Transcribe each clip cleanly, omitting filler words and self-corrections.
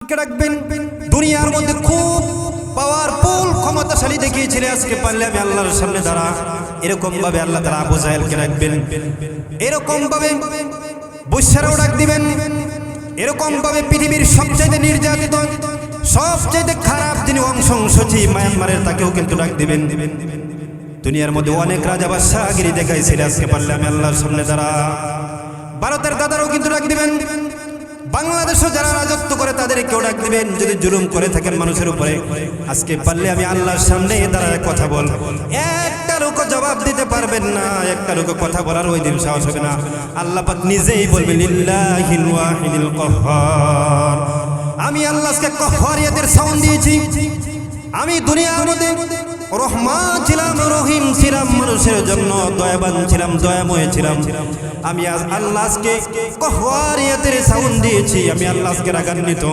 কে ডাকবেন? দুনিয়ার মধ্যে খুব পাওয়ারফুল ক্ষমতাশালী দেখিয়েছিলে, আজকে পারলে আমি আল্লাহর সামনে দাঁড়া। এরকম ভাবে আল্লাহ তাআলা আবু জাহেলকে ডাকবেন, এরকম ভাবে বৈশ্যরাও ডাক দিবেন, এরকম ভাবে পৃথিবীর সবচেয়ে নির্যাতিত সবচেয়ে খারাপ যিনি অংশী মায়ানমারের তাকেও কিন্তু ডাক দিবেন। দুনিয়ার মধ্যে অনেক রাজা বাদশাহগিরি দেখাইছিল, আজকে পারলে আমি আল্লাহর সামনে দাঁড়া। ভারতের দাদারাও কিন্তু ডাক দিবেন, বাংলাদেশে যারা রাজত্ব করে তাদেরকেও ডাক দিবেন। যদি জুলুম করে থাকেন মানুষের উপরে, আজকে পারলে আমি আল্লাহর সামনে দাঁড়ায় কথা বল। একটা লোকও জবাব দিতে পারবেন না, একটা লোকও কথা বলার ওই দিন সাহস হবে না। আল্লাহ পাক নিজেই বলবেন লিল্লাহিল ওয়াহিদিল কাহ্হার। আমি আল্লাহকে কাহ্হারিয়াতের সাউন্ড দিয়েছি। আমি দুনিয়ার মধ্যে রহমান ছিলাম, রহিম ছিলাম, মানুষের জন্য দয়াবান ছিলাম, দয়াময় ছিলাম। আমি আল্লাহকে কাহ্হারিয়াতের সাউন্ড দিয়েছি। আমি আল্লাহকে রাগান্বিত।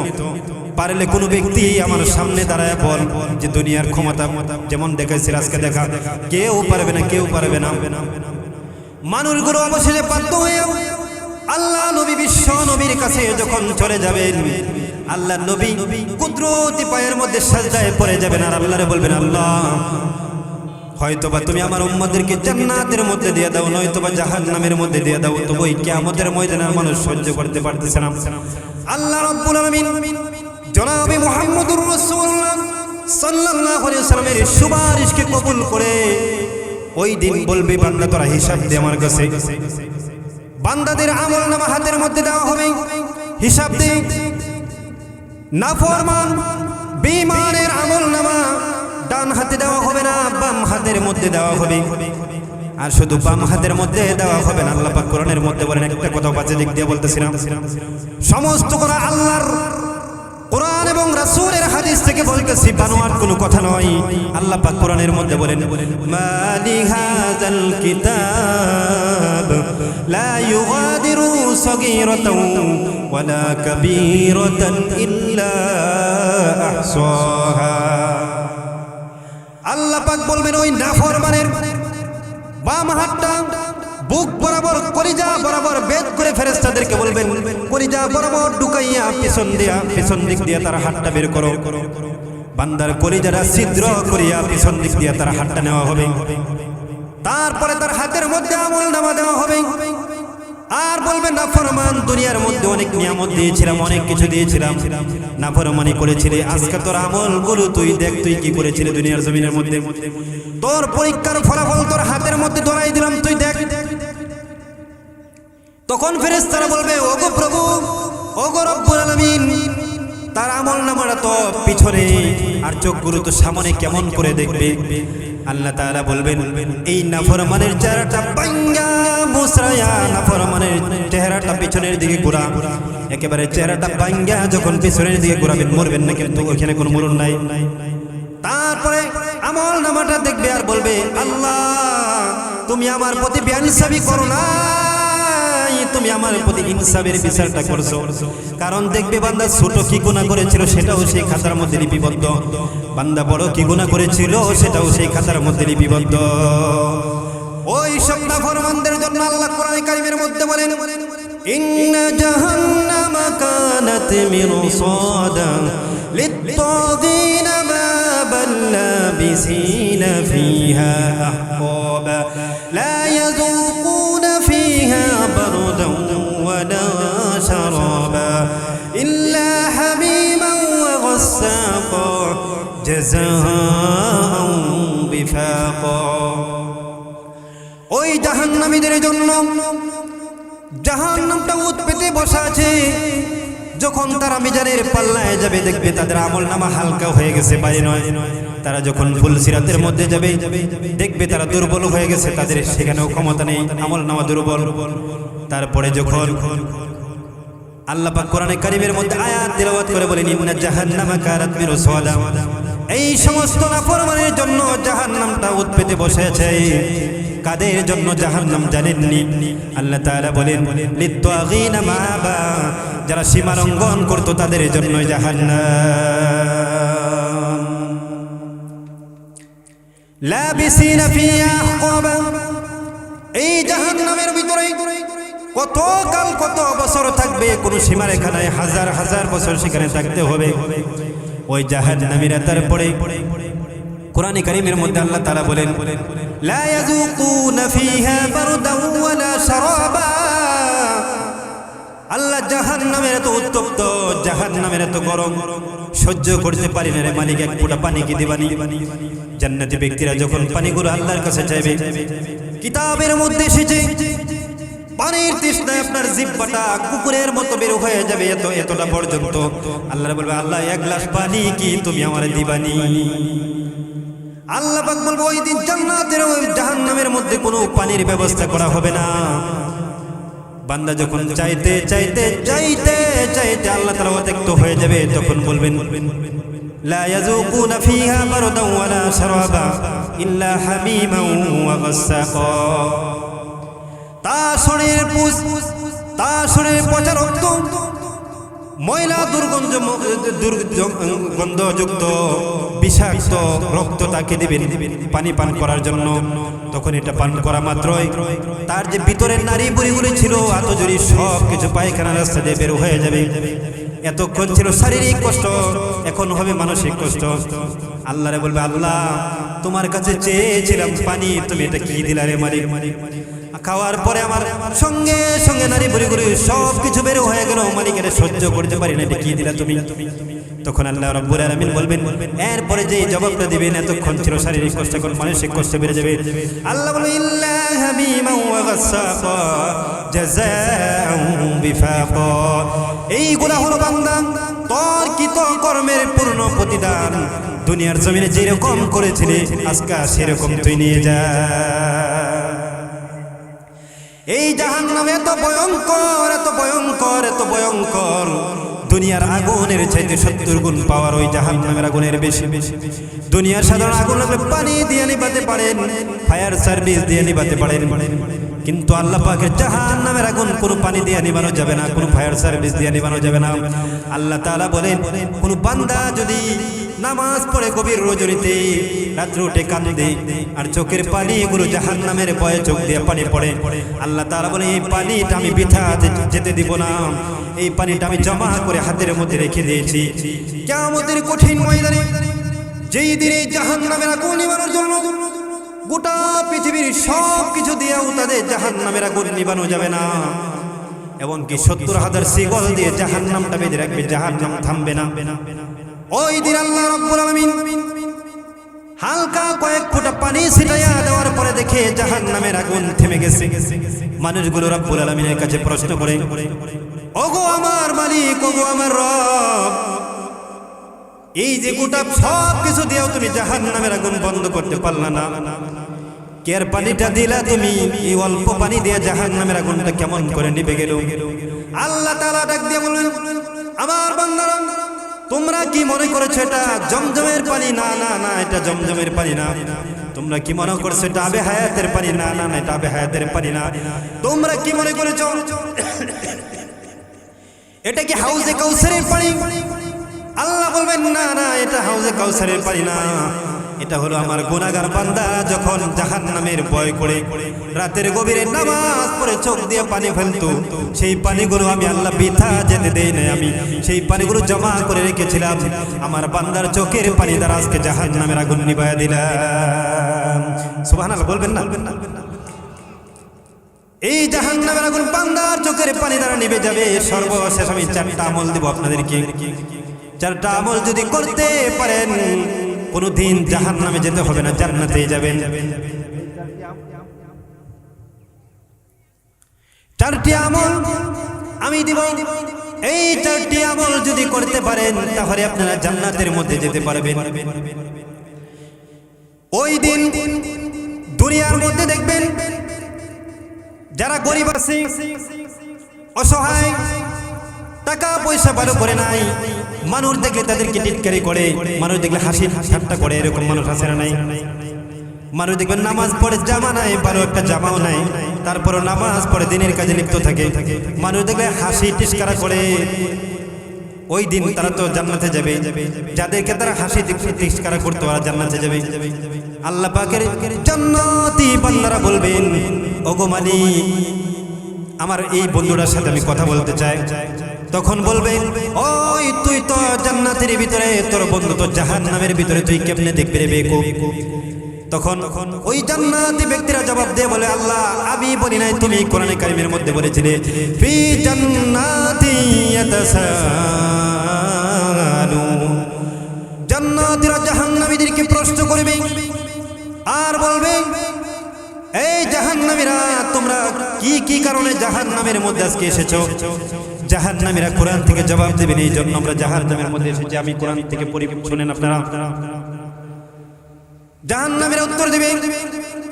পারলে কোনো ব্যক্তি আমার সামনে দাঁড়ায় বল যে দুনিয়ার ক্ষমতা যেমন দেখাইছিল আজকে দেখা। কেউ পারবে না, কেউ পারবে না। মানুষগুলো অবশেষে বাধ্য হয়ে আল্লাহ নবী বিশ্ব নবীর কাছে যখন চলে যাবেন, আল্লাহ নবী কুদরতি পায়ের মধ্যে সাজদায় পড়ে যাবেন আর আল্লাহরে বলবেন, আল্লাহ হয়তোবা তুমি আমার উম্মতদেরকে জান্নাতের মধ্যে দিয়ে দাও, নয়তোবা জাহান্নামের মধ্যে দিয়ে দাও, তবু এই কিয়ামতের ময়দানে মানুষ সহ্য করতে পারতেছে না। আল্লাহ রাব্বুল আলামিন জনাবে মুহাম্মদুর রাসূলুল্লাহ সাল্লাল্লাহু আলাইহি ওয়াসাল্লামের সুপারিশকে কবুল করে ওই দিন বলবে, বান্দা তোরা হিসাব দে আমার কাছে। বান্দাদের আমলনামা হাতের মধ্যে দেওয়া হবে, হিসাব দে। নাফরমান বেঈমানের আমলনামা ডান হাতে দেওয়া হবে না, বাম হাতের মধ্যে দেওয়া হবে। আর শুধু বাম হাতের মধ্যে দেওয়া হবে না, আল্লাহ পাক কোরআনের মধ্যে বলেন, একটা কথা বাজে দিক দিয়ে বলতেছিলাম, সমস্ত কথা আল্লাহর কোরআন এবং রাসূলের হাদিস থেকে বলতেছি, বানোয়াট কোনো কথা নয়। আল্লাহ পাক কোরআনের মধ্যে বলেন, মালি হাযাল কিতাব লা ইউগাদিরু সগীরাতাও ওয়ালা কাবীরাতান ইল্লা আহসাহা। আল্লাহ পাক বলবেন ওই নাফরমানের বাম হাতটা বুক বরাবর কলিজা বরাবর বেদ করে ফেরেশতাদেরকে বলবেন, কলিজা বরাবর ঢুকাইয়া পিছন দিক দিয়ে তার হাতটা বের করো। বান্দার কলিজাটা ছিদ্র করিয়া পিছন দিক দিয়ে তার হাতটা নেওয়া হবে। তারপরে তার হাতের মধ্যে আমলনামা দেওয়া হবে। আর বলবেন, নাফরমান দুনিয়ার মধ্যে অনেক নিয়ামত দিয়েছিলাম, অনেক কিছু দিয়েছিলাম, নাফরমানি করেছিলে, আজকে তোর আমলগুলো তুই দেখ, তুই কি করেছিলি দুনিয়ার জমিনের মধ্যে। তোর পরীক্ষার ফলাফল তোর হাতের মধ্যে ধরাই দিলাম, তুই দেখ। তখন ফেরেশতারা বলবে, ওগো প্রভু, ওগো রব্বুল আলামিন, তার আমলনামাটা তো পিছনে আর চোখগুলো তো সামনে, কেমন করে দেখবে? আল্লাহ তাআলা বলবেন, এই নাফরমানের চেহারাটা বাঙ্গা মুসরায়া, নাফরমানের চেহারাটা পিছনের দিকে ঘোরা, একেবারে চেহারাটা বাঙ্গা যখন পিছনের দিকে ঘোরাবেন, মরবেন না, কিন্তু ওখানে কোনো মরণ নাই। তারপরে আমলনামাটা দেখবে আর বলবে, আল্লাহ তুমি আমার প্রতি বেইনসাফি করো না, তুমি আমার প্রতি ইনসাফের বিচারটা করছো। কারণ দেখবে বান্দা ছোট কি গুনাহ করেছিল সেটাও সেই খাতার মধ্যে লিপিবদ্ধ, বান্দা বড় কি গুনাহ করেছিল সেটাও সেই খাতার মধ্যে লিপিবদ্ধ। ওই সব নাফরমানদের জন্য আল্লাহ কোরআনে কারীমের মধ্যে বলেন, ইন্না জাহান্নামা কানাত মিরসাদা লিত-তাগীনা মাবাল লাবিসিনা ফিহা আহকাবা লা ইয়াযুকুনা ফিহা বারদান ওয়ালা শারাবা ইল্লা হামীমান ওয়া গাসসাকা জাযাআন বিফাকা। ওই জাহান্নামীদের জন্য জাহান্নামটা উত পেতে বসা আছে। যখন তারা মিজানের পাল্লায় যাবে, দেখবে তাদের আমলনামা হালকা হয়ে গেছে, ভারী নয়। তারা যখন ফুলসিরাতের মধ্যে যাবে, দেখবে তারা দুর্বল হয়ে গেছে, তাদের সেখানেও ক্ষমতা নেই, আমলনামা দুর্বল। তারপরে যখন আল্লাহ পাক কোরআনে কারীমের মধ্যে আয়াত তেলাওয়াত করে বলেন, ইন্না জাহান্নামা কানাত মিরসাদা, এই সমস্ত নাফরমানের জন্য জাহান্নামটা উত পেতে বসে আছে। কাদের জন্য জাহান্নাম জানেননি? আল্লাহ তাআলা বলেন, লিত-তাগীনা মাআবা, যারা সীমা লঙ্ঘন করত তাদের জন্য জাহান্নাম। লাবিসিনা ফিহা আহকাবা, এই জাহান্নামের ভিতরে কত কাল কত বছর থাকবে, কোনো সীমারেখা নাই, হাজার হাজার বছর সেখানে থাকতে হবে ওই জাহান্নামীরা। তারপরে কোরআন কারীমের মধ্যে আল্লাহ তাআলা বলেন, লা ইয়াযুকুনা ফিহা বারদান ওয়ালা শারাবা। আল্লাহ জাহান্নামের এত উত্তপ্ত, জাহান্নামের এত গরম সহ্য করতে পারি না রে মালিক, এক ফোঁটা পানি কি দিবানি? জান্নাতি ব্যক্তিরা যখন পানিগুলো আল্লাহর কাছে চাইবে, কিতাবের মধ্যে এসেছে পানির তৃষ্ণায় আপনার জিহ্বাটা কুকুরের মতো বের হয়ে যাবে, এতটা পর্যন্ত। আল্লাহ বলবে, আল্লাহ এক গ্লাস পানি কি তুমি আমারে দিবানি? আল্লাহ পাক বলবে, ওই দিন জান্নাতের ওই জাহান্নামের মধ্যে কোনো পানির ব্যবস্থা করা হবে না। বান্দা যখন চাইতে চাইতে চাইতে চাইতে আল্লাহ তাআলা অত্যক্ত হয়ে যাবে, তখন বলবেন, লা ইয়াযুকুনা ফিহা বারদান ওয়ালা শারাবা ইল্লা হামিমান ওয়া গাসসাকা। তার শরীরের পচা রক্ত, ময়লা দুর্গন্ধযুক্ত বিষাক্ত রক্ত তাকে দিবেন পানি পান করার জন্য। তখন এটা পান করা মাত্রই তার যে ভিতরের নারী বুড়িগুলি ছিল আতজুরি সব কিছু পায়খানা রাস্তা দিয়ে বের হয়ে যাবে। এতক্ষণ ছিল শারীরিক কষ্ট, এখন হবে মানসিক কষ্ট। আল্লাহরে বলবে, আল্লাহ তোমার কাছে চেয়েছিলাম পানি, তুমি এটা কি দিলা রে মালিক? খাওয়ার পরে আমার সঙ্গে সঙ্গে নারী বুড়িগুলি সব কিছু বের হয়ে গেল, মালিক এটা সহ্য করতে পারি না, এটা কি দিলা তুমি? তখন আল্লাহ রাব্বুল আলামিন বলবেন, এরপরে যে জবাবটা দিবেন, এতক্ষণ ছিল শারীরিক কষ্ট, এখন মানসিক কষ্ট বেড়ে যাবে। আল্লাহ বলে, ইল্লা হামিমান ওয়া গাসসাকা জাযাআন বিফাকা। এইগুলা হলো বান্দা তোর কৃত কর্মের পূর্ণ প্রতিদান। দুনিয়ার জমিনে যেরকম করেছিলি আজকে সেরকম তুই নিয়ে যা। এই জাহান্নাম এত ভয়ঙ্কর, এত ভয়ঙ্কর, এত ভয়ঙ্কর, দুনিয়ার আগুনের চাইতে 70 গুণ পাওয়ার ওই জাহান্নামের আগুনের বেশি। দুনিয়ার সাধারণ আগুন লাগলে পানি দিয়ে নিভাতে পারেন, ফায়ার সার্ভিস দিয়ে নিভাতে পারেন, কিন্তু আল্লাহ পাকের জাহান্নামের আগুন কোনো পানি দিয়ে নিভানো যাবে না, কোনো ফায়ার সার্ভিস দিয়ে নিভানো যাবে না। আল্লাহ তাআলা বলেন, কোন বান্দা যদি নামাজ পড়ে গভীর রজনীতে রাত্রে উঠে কাঁদে আর চোখের পানি এগুলো জাহান্নামের ভয়ে চোখ দিয়ে পানি পড়ে, আল্লাহ তাআলা বলে, এই পানিটা আমি বৃথা যেতে দিব না, এই পানিটা আমি জমা করে হাতের মধ্যে রেখে দিয়েছি। কিয়ামতের কঠিন ময়দানে যেই দিনে জাহান্নামের আগুন নিভানোর জন্য গোটা পৃথিবীর সব কিছু দিয়েও তাদের জাহান্নামের আগুন নিভানো যাবে না, এমনকি 70,000 শিকল দিয়ে জাহান্নামটা বেঁধে রাখবে, জাহান্নাম থামবে না। ওই দিন আল্লাহ রাব্বুল আলামিন হালকা কয়েক ফোঁটা পানি ছিটাইয়া দেওয়ার পরে দেখে জাহান্নামের আগুন থেমে গেছে। মানুষগুলো রাব্বুল আলামিনের কাছে প্রশ্ন করে, ওগো আমার মালিক, ওগো আমার রব, এই যে গোটা সব কিছু দিয়েও তুমি জাহান্নামের আগুন বন্ধ করতে পারলা না, কের পানিটা দিলা তুমি, এই অল্প পানি দিয়ে জাহান্নামের আগুনটা কেমন করে নিভে গেল? আল্লাহ তাআলা ডাক দিয়ে বললেন, আমার বান্দারা, তোমরা কি মনে করেছো এটা জমজমের পানি? না না না, এটা জমজমের পানি না। তোমরা কি মনে করছো এটা আবে হায়াতের পানি? না না না, এটা আবে হায়াতের পানি না। তোমরা কি মনে করেছো এটা কি হাউজে কাউসারের পানি? আল্লাহ বলবেন, না না, এটা হাউজে কাউসারের পানি না, এটা হলো আমার গুনাহগার বান্দা যখন জাহান্নামের ভয় করে রাতের গভীরে নামাজ পড়ে চোখ দিয়ে পানি ফেলতো, সেই পানিগুলো আমি আল্লাহ বৃথা যেতে দেই না, আমি সেই পানিগুলো জমা করে রেখেছিলাম, আমার বান্দার চোখের পানি দ্বারা আজকে জাহান্নামের আগুন নিভায়া দিলাম। সুবহানাল্লাহ বলবেন না? এই জাহান্নামের আগুন বান্দার চোখের পানি দ্বারা নিভে যাবে। সর্বশেষ আমি 4টা আমল দেব আপনাদেরকে, 4টা আমল যদি করতে পারেন কোনদিন জাহান্নামে যেতে হবে না, জান্নাতে যাবেন। 4টি আমল আমি দিব, এই 4টি আমল যদি করতে পারেন তাহলে আপনারা জান্নাতের মধ্যে যেতে পারবেন। ওই দিন দুনিয়ার মধ্যে দেখবেন যারা গরিব আছে, অসহায়, টাকা পয়সা ভালো করে নাই, মানুষ দেখলে তাদেরকে টিটকারি করে, মানুষ দেখলে হাসি ঠাট্টা করে, এরকম মানুষ আছে না নাই? মানুষ দেখবেন নামাজ পড়ে, জামা নাই, ভালো একটা জামাও নাই, তারপরও নামাজ পড়ে দিনের কাজে লিপ্ত থাকে, মানুষ দেখলে হাসি টিস্কারা করে। ওই দিন তারা তো জান্নাতে যাবে, যাদেরকে তারা হাসি টিস্কারা করতে ওরা জান্নাতে যাবে। আল্লাহ পাকের জান্নাতি বান্দারা বলবেন, ওগো মালিক, আমার এই বন্ধুটার সাথে আমি কথা বলতে চাই, তখন বলবে ওই তুই তো জান্নাতের ভিতরে, তোর বন্ধু তো জাহান্নামের ভিতরে, তুই কেমনে দেখবি রে বেকুব? তখন ওই জান্নাতি ব্যক্তিরা জবাব দিয়ে বলে, আল্লাহ আমি বলি নাই, তুমি কোরআনে কারিমের মধ্যে বলেছিলে ফি জান্নাতি ইয়াতাসালু, জান্নাতীরা জাহান্নামীদেরকে প্রশ্ন করবে আর বলবে এই জাহান্নামীরা তোমরা কি কি কারণে জাহান্নামের মধ্যে আজকে এসেছো? জাহান্নামীরা কোরআন থেকে জবাব দেবেন, এই জন্য আমরা জাহান্নামের মধ্যে এসেছি। আমি কোরআন থেকে পড়ি, শুনেন আপনারা। জাহান্নামীরা উত্তর দিবে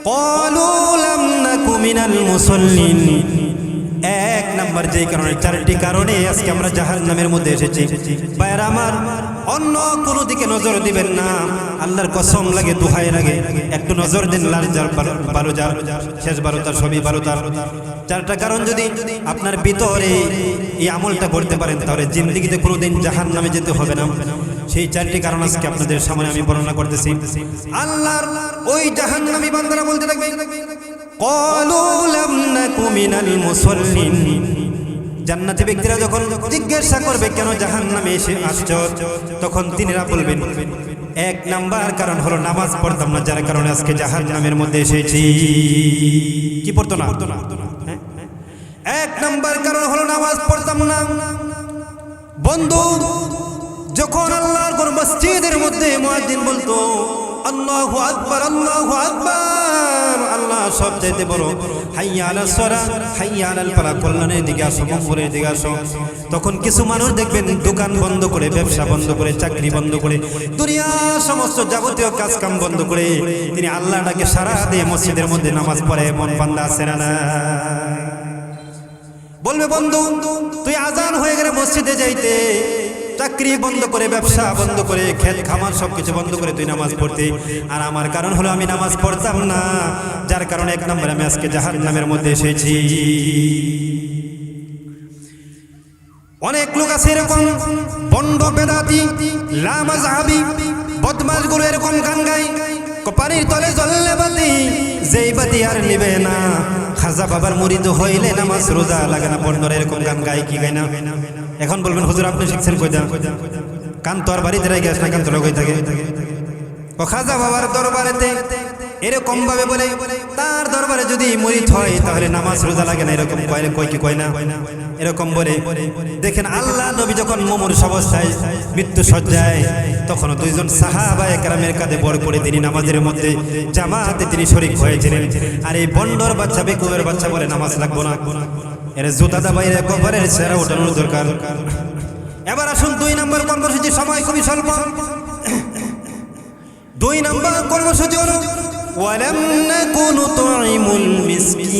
ক্বালু লাম নাকু মিনাল মুসাল্লিন। এক নাম্বার যেই কারণে, চারটি কারণে আজকে আমরা জাহান্নামের মধ্যে এসেছি। ভাইরা আমার, অন্য কোনো দিকে নজর দিবেন না, আল্লাহর কসম লাগে, দোহাই লাগে, একটু নজর দিন। লাল যার বারো যার শেষ বারো তার সবই বারো তার। চারটা কারণ যদি আপনার ভিতরে এই আমলটা করতে পারেন, তাহলে জিন্দেগিতে কোনোদিন জাহান্নামে যেতে হবে না। সেই চারটি কারণ আজকে আপনাদের সামনে আমি বর্ণনা করতেছি। আল্লাহর ওই জাহান্নামী বান্দারা বলতে থাকবে ক্বালু লাম নাকু মিনাল মুসাল্লিন। জান্নাতি ব্যক্তিরা যখন জিজ্ঞাসা করবে কেন জাহান্নামে এসে আসছো, তখন তিনিরা বলবেন এক নাম্বার কারণ হলো নামাজ পড়তাম না, যার কারণে আজকে জাহান্নামের মধ্যে এসেছি। কি পড়তো না? এক নাম্বার কারণ হলো নামাজ পড়তাম না। বন্ধু, যখন আল্লাহর কোন মসজিদের মধ্যে মুয়াজ্জিন বলতো আল্লাহু আকবার, আল্লাহু আকবার, আল্লাহ সবচাইতে বড়, হাইয়া আলাস সালাহ, হাইয়া আলাল ফালাহ, কল্যাণের দিকে আসো, মঙ্গলের দিকে আসো, তখন কিছু মানুষ দেখবেন দোকান বন্ধ করে, ব্যবসা বন্ধ করে, চাকরি বন্ধ করে, দুনিয়ার সমস্ত যাবতীয় কাজ কাম বন্ধ করে তিনি আল্লাহটাকে সারা দিয়ে মসজিদের মধ্যে নামাজ পড়ে। মন বান্দা আছে না? বলবে বন্ধু তুই আজান হয়ে গেলে মসজিদে যাইতে, চাকরি বন্ধ করে, ব্যবসা বন্ধ করে, খেত খামার সবকিছু বন্ধ করে তুই নামাজ পড়তে। আর আমার কারণ হলো আমি নামাজ পড়তাম না, যার কারণে এক নম্বরে আমি আজকে জাহান্নামের মধ্যে এসেছি। অনেক লোক আছে এরকম বন্ড বেদাতি লামাযহাবী বদমাশগুলো, এরকম গান গায় পানির তলে জ্বললে বাতি, যেই বাতি আর নিবে না, খাজা বাবার মুরিদ হইলে নামাজ রোজা লাগে না। বন্ডরা এরকম গান গায়, কি গায় না? এখন বলবেন হুজুর আপনি শিখছেন কই? কান তো আর বাড়িতে রেখে গেছ না, কান তো লগই থাকে। ও খাজা বাবার দরবারেতে এরকম ভাবে বলে তার দরবারে যদি মুরিদ হয় তাহলে নামাজ রোজা লাগে না, এরকম কয়, কই কি কয় না? এরকম বলে। দেখেন আল্লাহ নবী যখন মুমূর্ষ অবস্থায় মৃত্যু সজ্জায়, তখন দুইজন সাহাবায়ে কেরামের কাঁধে বর করে তিনি নামাজের মধ্যে জামাতে তিনি শরীক হয়েছিলেন। আর এই বন্ডর বাচ্চা, বেকুবের বাচ্চা বলে নামাজ লাগবো না, এর জুতাদা বাইরে কবরের সেরা ওঠানোর দরকার। এবার আসুন 2 নম্বর কর্মসূচি, সময় খুবই স্বল্প। 2 নম্বর কর্মসূচি হলো ওয়ালাম নাকু নুতঈমুল মিসকিন।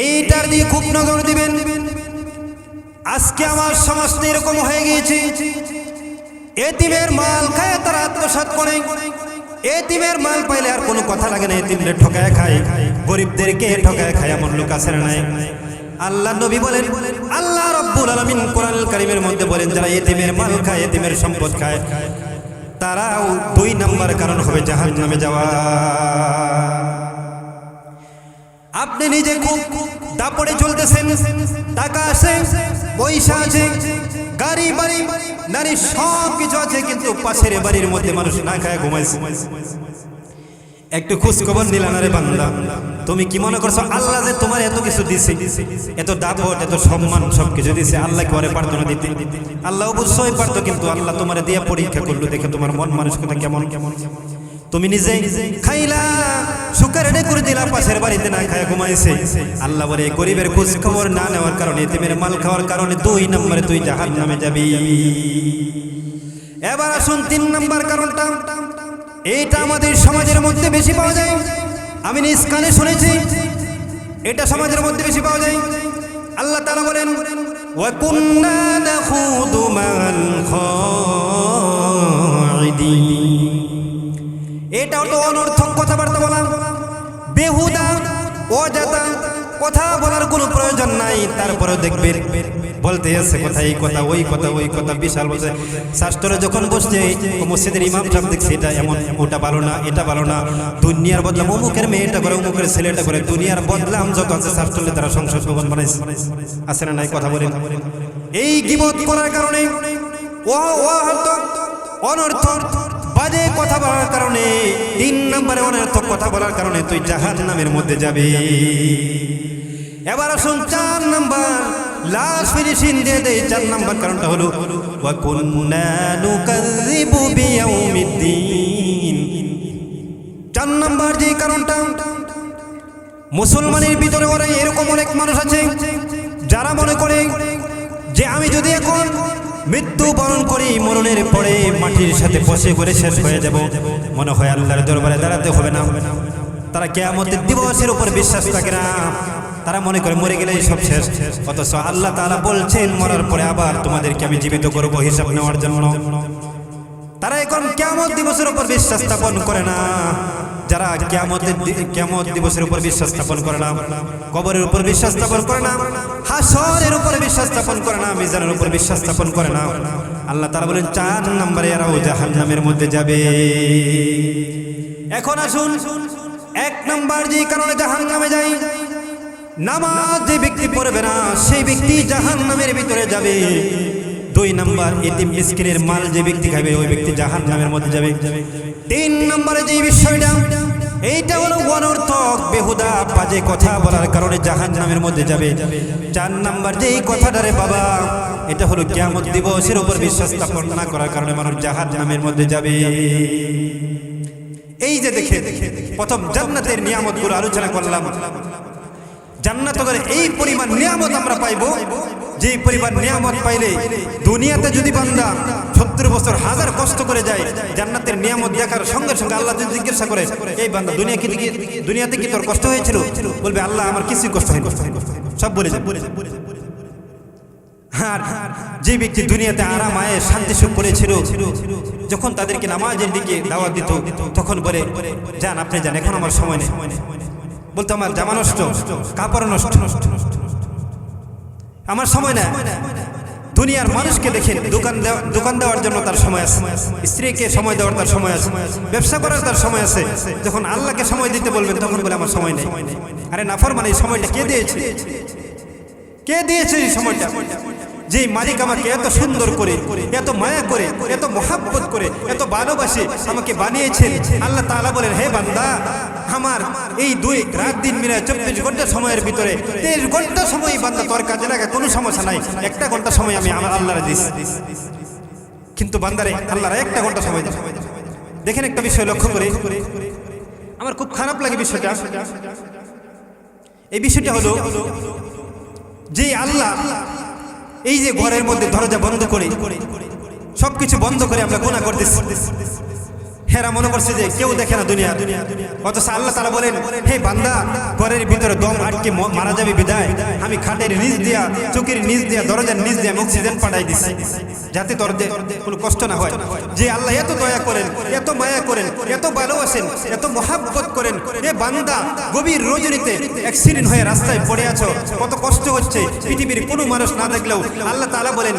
এইটার দিয়ে খুব নজর দিবেন। আজকে আমার সমাজটা এরকম হয়ে গিয়েছে, এতিমের মাল খায় তারা আত্মসাৎ করে, এতিমের মাল পাইলে আর কোনো কথা লাগে না, এতিমরে ঠকায় খায়, গরিবদেরকে ঠকায় খায়, এমন লোক আছে না নাই? আল্লাহ নবী বলেন, আল্লাহ রাব্বুল আলামিন কোরআনুল কারীমের মধ্যে বলেন যারা এতিমের মাল খায়, এতিমের সম্পদ খায়, তারাও 2 নম্বর কারণ হবে জাহান্নামে যাওয়া। আপনি নিজে খুব দাপড়ে চলতেছেন, টাকা আছে, পয়সা আছে, গাড়ি বাড়ি নারী সব কিছু আছে, কিন্তু পাশের বাড়ির মধ্যে মানুষ না খায় ঘুমাইছে। একটু খোঁজ খবর নিলা না রে বান্দা? তুমি কি মনে করছো আল্লাহ যে তোমার এত কিছু দিছে, এত দাপট, এত সম্মান সবকিছু দিছে, আল্লাহ কি ওরে পারতো না দিতে? আল্লাহ অবশ্যই পারতো, কিন্তু আল্লাহ তোমারে দিয়ে পরীক্ষা করলো, দেখে তোমার মন মানসিকতা কেমন। তুমি নিজে খাইলা, সুখের করে দিলা, পাশের বাড়িতে না খায় ঘুমাইছে। আল্লাহ বলে গরিবের খোঁজ খবর না নেওয়ার কারণে, এতিমের মাল খাওয়ার কারণে 2 নম্বরে তুই জাহান্নামে যাবি। এবার আসুন 3 নম্বর কারণটা। এটা আমাদের সমাজের মধ্যে বেশি পাওয়া যায়, আমি নিজ কানে শুনেছি, এটা সমাজের মধ্যে বেশি পাওয়া যায়। আল্লাহ তাআলা বলেন ওয়া কুন্না নাখুদু মাল খাইদিন। এটা তো অনর্থক কথাবার্তা বলা, বেহুদা, অযথা কথা বলার কোনো প্রয়োজন নাই, তারপরেও দেখবেন বলতে আছে কথা এই কথা ওই কথা ওই কথা, বিশাল বলছে। শাস্ত্রে যখন বসছে মসজিদের ইমাম সাহেব দেখছে এটা এমন, ওটা ভালো না, এটা ভালো না, দুনিয়ার বদলাম অমুকের মেয়েটা করে, অমুকের ছেলেটা করে, দুনিয়ার বদলাম যত আছে শাস্ত্রে তারা সংসদ ভবন বানাইছে, আছে না নাই কথা বলেন। এই গীবত করার কারণে অনর্থক বাজে কথা বলার কারণে, 3 নম্বরে অনর্থক কথা বলার কারণে তুই জাহান্নামের মধ্যে যাবি। এবার আসুন 4 নম্বর, লাস্ট ফিনিশিং দিয়ে দেই। 4 নম্বর কারণটা হলো ওয়া কুন্না নুকাযযিবু বিয়াউমিদ্দিন। 4 নম্বর যে কারণটা, মুসলমানের ভিতরে ওরা এরকম অনেক মানুষ আছে যারা মনে করে যে আমি যদি এখন মৃত্যু বরণ করি, মরণের পরে মাটির সাথে বসে করে শেষ হয়ে যাব, মনে হয় আল্লাহর দরবারে দাঁড়াতে হবে না। তারা কিয়ামতের দিবসের উপর বিশ্বাস থাকে না, তারা মনে করে মরে গেলেই সব শেষ। অথচ আল্লাহ তাআলা বলছেন মরার পরে আবার তোমাদেরকে আমি জীবিত করব হিসাব নেওয়ার জন্য। তারা এখন কিয়ামত দিবসের উপর বিশ্বাস স্থাপন করে না। যারা কিয়ামত দিবসের উপর বিশ্বাস স্থাপন করে না, কবরের উপর বিশ্বাস স্থাপন করে না, হাসরের উপর বিশ্বাস স্থাপন করে না, মিজানের উপর বিশ্বাস স্থাপন করে না, আল্লাহ তাআলা বলেন 4 নম্বরে এরাও জাহান্নামের মধ্যে যাবে। এখন আসুন 1 নম্বর যে কারণে জাহান্নামে যায়, নামাজ যে ব্যক্তি পড়বে না সেই ব্যক্তি জাহান্নামের ভিতরে যাবে। 2 নম্বর, এতিম মিসকিনের মাল যে ব্যক্তি খাবে ওই ব্যক্তি জাহান্নামের মধ্যে যাবে। 3 নম্বরে যে বিষয়টা, এইটা হলো অনর্থক বেহুদা বাজে কথা বলার কারণে জাহান্নামের মধ্যে যাবে। 4 নম্বর যে কথাটা রে বাবা, এটা হলো কিয়ামত দিবসের উপর বিশ্বাস স্থাপন না করার কারণে মানুষ জাহান্নামের মধ্যে যাবে। এই যে দেখে প্রথম জান্নাতের নিয়ামতগুলো আলোচনা করলাম। জান্নাত করে এই পরিমাণ নিয়ামত আমরা পাইব, যে পরিমাণ নিয়ামত পাইলে দুনিয়াতে যদি বান্দা 70 বছর 1000 কষ্ট করে যায়, জান্নাতের নিয়ামত দেখার সঙ্গে সঙ্গে আল্লাহ যদি জিজ্ঞাসা করে এই বান্দা দুনিয়াতে কি তোর কষ্ট হয়েছিল, বলবে আল্লাহ আমার কিছুই কষ্ট হয়নি, সব বলে যাবে। আর যে ব্যক্তি দুনিয়াতে আরাম আয়ে শান্তি সুখ করেছিল, যখন তাদেরকে নামাজের দিকে দাওয়াত দিত তখন বলে যান আপনি যান, এখন আমার সময় নেই। বলতো আমার জামা নষ্ট, কাপড় নষ্ট, আমার সময় না। দুনিয়ার মানুষকে দেখেন, দোকান দেওয়ার জন্য তার সময় আছে, স্ত্রীকে সময় দেওয়ার তার সময় আছে, ব্যবসা করার তার সময় আছে। যখন আল্লাহকে সময় দিতে বলবেন তখন বলে আমার সময় নেই। আরে নাফরমান, এই সময়টা কে দিয়েছে? কে দিয়েছে এই সময়টা? যে মালিক আমাকে এত সুন্দর করে, এত মায়া করে, এত মহাব্বত করে, এত ভালোবাসে আমাকে বানিয়েছেন। আল্লাহ তাআলা বলেন হে বান্দা, আমার এই 2 রাত দিন মিলে 24 ঘন্টা সময়ের ভিতরে 23 ঘন্টা সময় বান্দা তোর কাজে লাগা কোনো সমস্যা নাই, 1 ঘন্টা সময় আমি আমার আল্লাহর দিছি। কিন্তু বান্দারে আল্লাহর 1 ঘন্টা সময় দেয়। দেখেন একটা বিষয় লক্ষ্য করে আমার খুব খারাপ লাগে বিষয়টা। এই বিষয়টা হলো যে আল্লাহ এই যে ঘরের মধ্যে দরজা বন্ধ করে সবকিছু বন্ধ করে আমরা গুনাহ করতেছি, হেরা মনে করছে যে কেউ দেখে না দুনিয়া। অথচ আল্লাহ তাআলা বলেন হে বান্দা, ঘরের ভিতরে দম আটকে মারা যাবে বিদায় আমি খাটের নিচ দিয়া, চোখের নিচ দিয়া, দরজার নিচ দিয়া অক্সিজেন পাঠাই দিছি যাতে তোর কোনো কষ্ট না হয়। যে আল্লাহ এত দয়া করেন, এত মায়া করেন, এত ভালোবাসেন, এত মহাব্বত করেন, হে বান্দা গভীর রজনীতে অ্যাক্সিডেন্ট হয়ে রাস্তায় পড়ে আছো, কত কষ্ট হচ্ছে, পৃথিবীর কোনো মানুষ না দেখলেও আল্লাহ তাআলা বলেন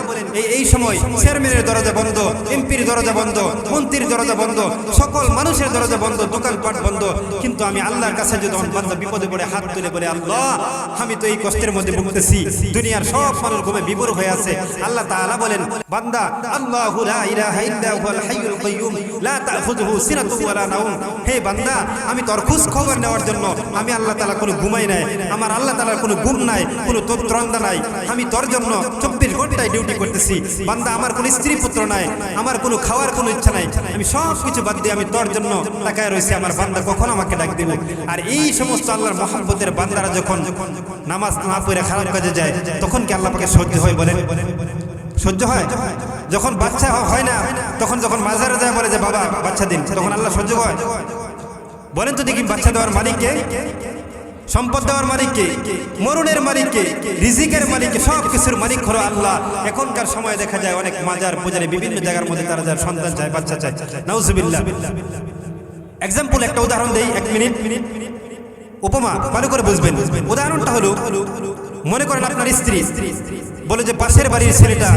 এই সময় চেয়ারম্যানের দরজা বন্ধ, এমপির দরজা বন্ধ, মন্ত্রীর দরজা বন্ধ, সকল মানুষের দরজা বন্ধ, দোকানপাট বন্ধ, কিন্তু আমি আল্লাহর কাছে যদি বান্দা বিপদে পড়ে হাত তুলে বলে আল্লাহ আমি তো এই কষ্টের মধ্যে ভুগতেছি, দুনিয়ার সব মানুষ ঘুমে বিভোর হয়ে আছে, আল্লাহ তাআলা বলেন বান্দা আল্লাহু লা ইলাহা ইল্লা হুয়াল হাইয়ুল কাইয়্যুম লা তাখুযুহু সিনাতুন ওয়ালা নাওম। হে বান্দা, আমি তোর খোঁজ খবর নেওয়ার জন্য আমি আল্লাহ তাআলা কোনো ঘুমাই নাই, আমার আল্লাহ তাআলার কোনো ঘুম নাই, কোনো তন্দ্রা নাই, আমি তোর জন্য 24 ঘন্টায় ডিউটি করতেছি। বান্দা আমার কোনো স্ত্রী পুত্র নাই, আমার কোনো খাওয়ার কোনো ইচ্ছা নাই, আমি সব কিছু বাদ দিয়ে আমি তোর জন্য তাকায় রয়েছি, আমার বান্দা কখন আমাকে ডাক দিবে। আর এই সমস্ত আল্লাহর মহব্বতের বান্দারা যখন নামাজ না পড়ে খারাপ কাজে যায় তখন কি আল্লাহ পাকে সহ্য হয়? বলেন সহ্য হয়? যখন বাচ্চা হয় না তখন যখন মাজারে যায় বলে যে বাবা বাচ্চা দিন, তখন আল্লাহ সহ্য হয়? বলেন তো দেখি, বাচ্চা দেওয়ার মালিককে, সম্পদ দেওয়ার মালিককে, মরণের মালিককে, রিজিকের মালিককে, সব কিছুর মালিক হলো আল্লাহ। এখনকার সময় দেখা যায় অনেক মাজার পূজারী বিভিন্ন জায়গার মধ্যে তারা যার সন্তান চায়, বাচ্চা চায়, নাউজুবিল্লাহ। এক্সাম্পল একটা উদাহরণ দেই, 1 মিনিট। উপমা ভালো করে বুঝবেন। উদাহরণটা হলো, মনে করেন আপনার স্ত্রী বলে যে পাশের বাড়ির ছেলেটা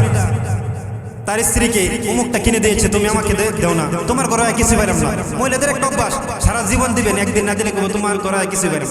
তার স্ত্রীকে অমুকটা কিনে দিয়েছে, তুমি আমাকে দেও না, তোমার ঘরে কিছু পাইলাম না। মহিলাদের একটা অভ্যাস, সারা জীবন দিবেন, একদিন না দিলে তোমার ঘরে কিছু পাইলাম।